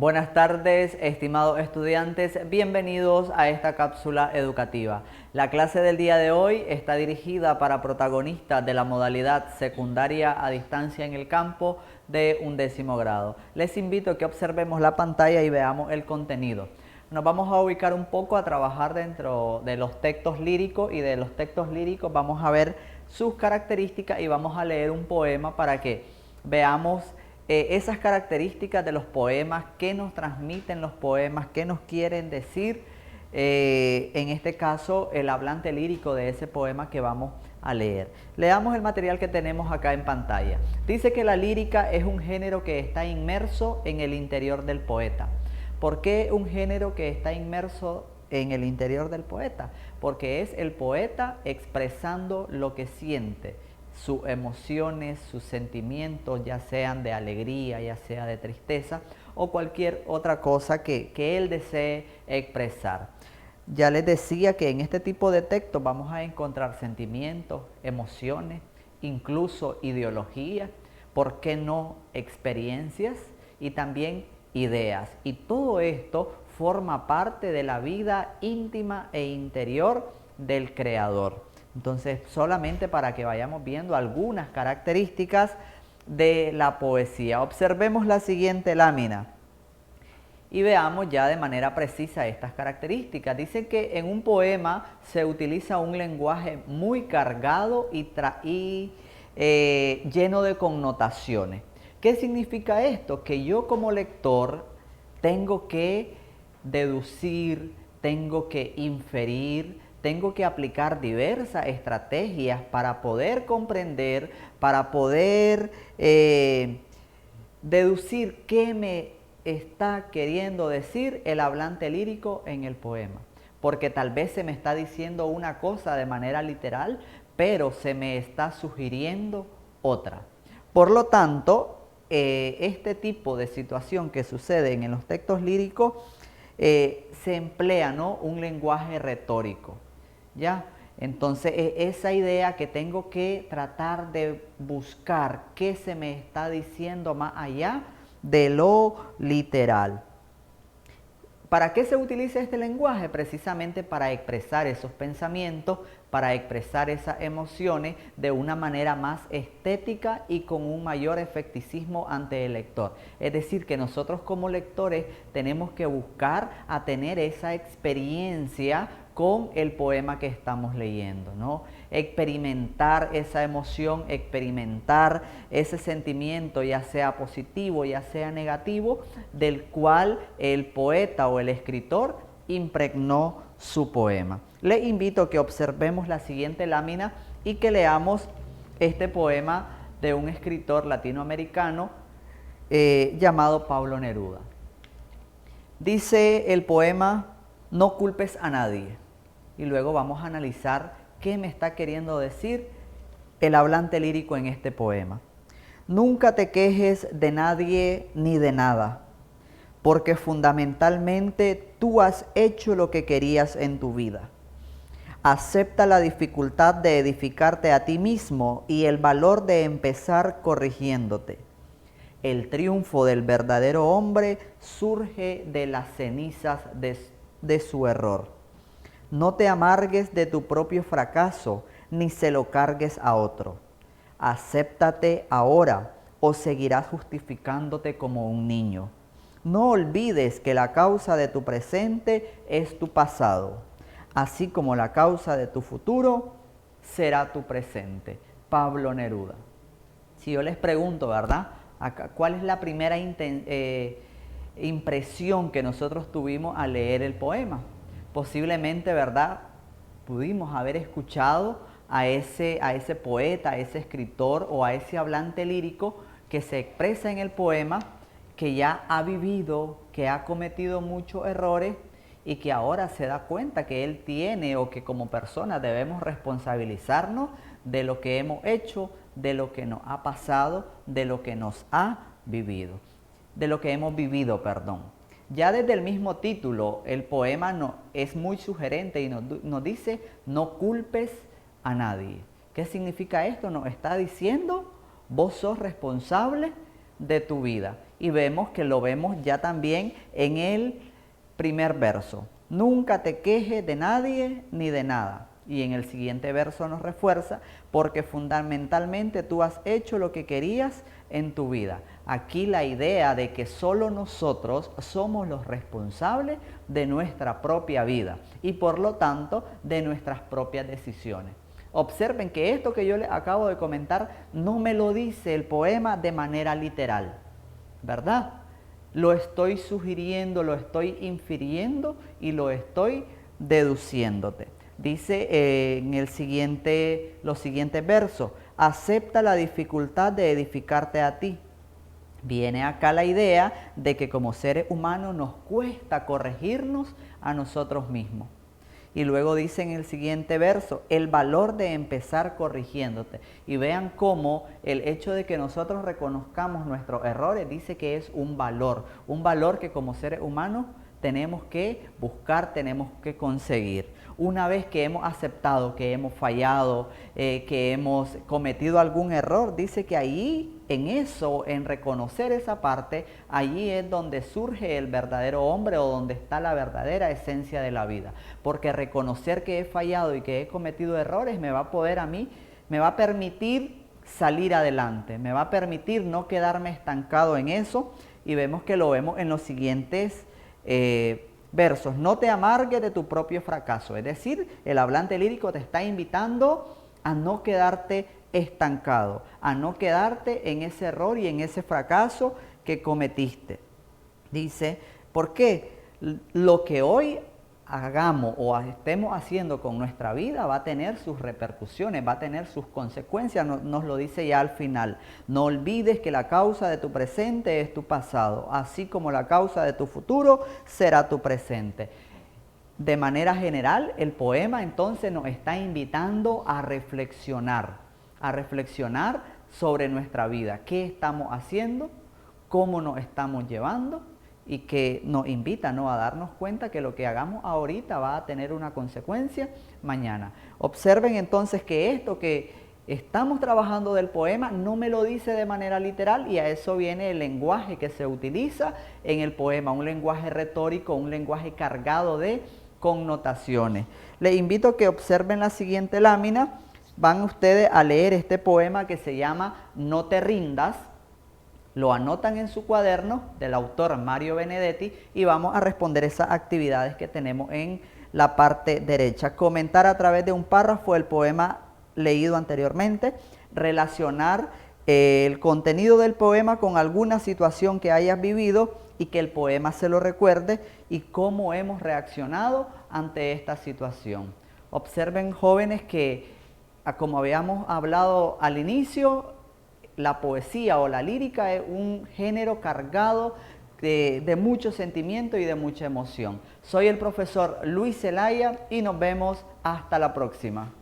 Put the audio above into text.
Buenas tardes, estimados estudiantes, bienvenidos a esta cápsula educativa. La clase del día de hoy está dirigida para protagonistas de la modalidad secundaria a distancia en el campo de 11º grado. Les invito a que observemos la pantalla y veamos el contenido. Nos vamos a ubicar un poco a trabajar dentro de los textos líricos y de los textos líricos vamos a ver sus características y vamos a leer un poema para que veamos esas características de los poemas, qué nos transmiten los poemas, qué nos quieren decir, en este caso el hablante lírico de ese poema que vamos a leer. Leamos el material que tenemos acá en pantalla. Dice que la lírica es un género que está inmerso en el interior del poeta. ¿Por qué un género que está inmerso en el interior del poeta? Porque es el poeta expresando lo que siente, sus emociones, sus sentimientos, ya sean de alegría, ya sea de tristeza o cualquier otra cosa que él desee expresar. Ya les decía que en este tipo de textos vamos a encontrar sentimientos, emociones, incluso ideologías, ¿por qué no experiencias? Y también ideas. Y todo esto forma parte de la vida íntima e interior del creador. Entonces, solamente para que vayamos viendo algunas características de la poesía. Observemos la siguiente lámina y veamos ya de manera precisa estas características. Dice que en un poema se utiliza un lenguaje muy cargado y lleno de connotaciones. ¿Qué significa esto? Que yo como lector tengo que deducir, tengo que inferir, tengo que aplicar diversas estrategias para poder comprender, para poder deducir qué me está queriendo decir el hablante lírico en el poema. Porque tal vez se me está diciendo una cosa de manera literal, pero se me está sugiriendo otra. Por lo tanto, este tipo de situación que sucede en los textos líricos se emplea, ¿no?, un lenguaje retórico. ¿Ya? Entonces, esa idea que tengo que tratar de buscar qué se me está diciendo más allá de lo literal. ¿Para qué se utiliza este lenguaje? Precisamente para expresar esos pensamientos, para expresar esas emociones de una manera más estética y con un mayor efecticismo ante el lector. Es decir, que nosotros como lectores tenemos que buscar a tener esa experiencia con el poema que estamos leyendo, ¿no? Experimentar esa emoción, experimentar ese sentimiento, ya sea positivo, ya sea negativo, del cual el poeta o el escritor impregnó su poema. Les invito a que observemos la siguiente lámina y que leamos este poema de un escritor latinoamericano llamado Pablo Neruda. Dice el poema: no culpes a nadie. Y luego vamos a analizar qué me está queriendo decir el hablante lírico en este poema. Nunca te quejes de nadie ni de nada, porque fundamentalmente tú has hecho lo que querías en tu vida. Acepta la dificultad de edificarte a ti mismo y el valor de empezar corrigiéndote. El triunfo del verdadero hombre surge de las cenizas de su error. No te amargues de tu propio fracaso, ni se lo cargues a otro. Acéptate ahora o seguirás justificándote como un niño. No olvides que la causa de tu presente es tu pasado, así como la causa de tu futuro será tu presente. Pablo Neruda. Si yo les pregunto, ¿verdad? Acá, ¿cuál es la primera impresión que nosotros tuvimos al leer el poema? Posiblemente, ¿verdad?, pudimos haber escuchado a ese poeta, a ese escritor o a ese hablante lírico que se expresa en el poema, que ya ha vivido, que ha cometido muchos errores y que ahora se da cuenta que él tiene o que como persona debemos responsabilizarnos de lo que hemos hecho, de lo que nos ha pasado, de lo que nos ha vivido, de lo que hemos vivido, perdón. Ya desde el mismo título, el poema es muy sugerente y nos dice: no culpes a nadie. ¿Qué significa esto? Nos está diciendo: vos sos responsable de tu vida. y vemos que lo vemos ya también en el primer verso. Nunca te quejes de nadie ni de nada. Y en el siguiente verso nos refuerza, porque fundamentalmente tú has hecho lo que querías en tu vida. Aquí la idea de que solo nosotros somos los responsables de nuestra propia vida y por lo tanto de nuestras propias decisiones. Observen que esto que yo les acabo de comentar no me lo dice el poema de manera literal, ¿verdad? Lo estoy sugiriendo, lo estoy infiriendo y lo estoy deduciéndote. Dice en los siguientes versos, acepta la dificultad de edificarte a ti. Viene acá la idea de que como seres humanos nos cuesta corregirnos a nosotros mismos. Y luego dice en el siguiente verso, el valor de empezar corrigiéndote. Y vean cómo el hecho de que nosotros reconozcamos nuestros errores dice que es un valor que como seres humanos tenemos que buscar, tenemos que conseguir. Una vez que hemos aceptado que hemos fallado, que hemos cometido algún error, dice que ahí, en eso, en reconocer esa parte, allí es donde surge el verdadero hombre o donde está la verdadera esencia de la vida. Porque reconocer que he fallado y que he cometido errores me va a poder a mí, me va a permitir salir adelante, me va a permitir no quedarme estancado en eso. Y vemos que lo vemos en los siguientes versos. No te amargues de tu propio fracaso. Es decir, el hablante lírico te está invitando a no quedarte estancado, a no quedarte en ese error y en ese fracaso que cometiste. Dice, ¿por qué? Lo que hoy hagamos o estemos haciendo con nuestra vida va a tener sus repercusiones, va a tener sus consecuencias, nos lo dice ya al final. No olvides que la causa de tu presente es tu pasado, así como la causa de tu futuro será tu presente. De manera general, el poema entonces nos está invitando a reflexionar sobre nuestra vida, qué estamos haciendo, cómo nos estamos llevando, y que nos invita, ¿no?, a darnos cuenta que lo que hagamos ahorita va a tener una consecuencia mañana. Observen entonces que esto que estamos trabajando del poema no me lo dice de manera literal, y a eso viene el lenguaje que se utiliza en el poema, un lenguaje retórico, un lenguaje cargado de connotaciones. Les invito a que observen la siguiente lámina. Van ustedes a leer este poema que se llama No te rindas. Lo anotan en su cuaderno, del autor Mario Benedetti, y vamos a responder esas actividades que tenemos en la parte derecha. Comentar a través de un párrafo el poema leído anteriormente, relacionar el contenido del poema con alguna situación que hayas vivido y que el poema se lo recuerde, y cómo hemos reaccionado ante esta situación. Observen, jóvenes, que como habíamos hablado al inicio, la poesía o la lírica es un género cargado de mucho sentimiento y de mucha emoción. Soy el profesor Luis Zelaya y nos vemos hasta la próxima.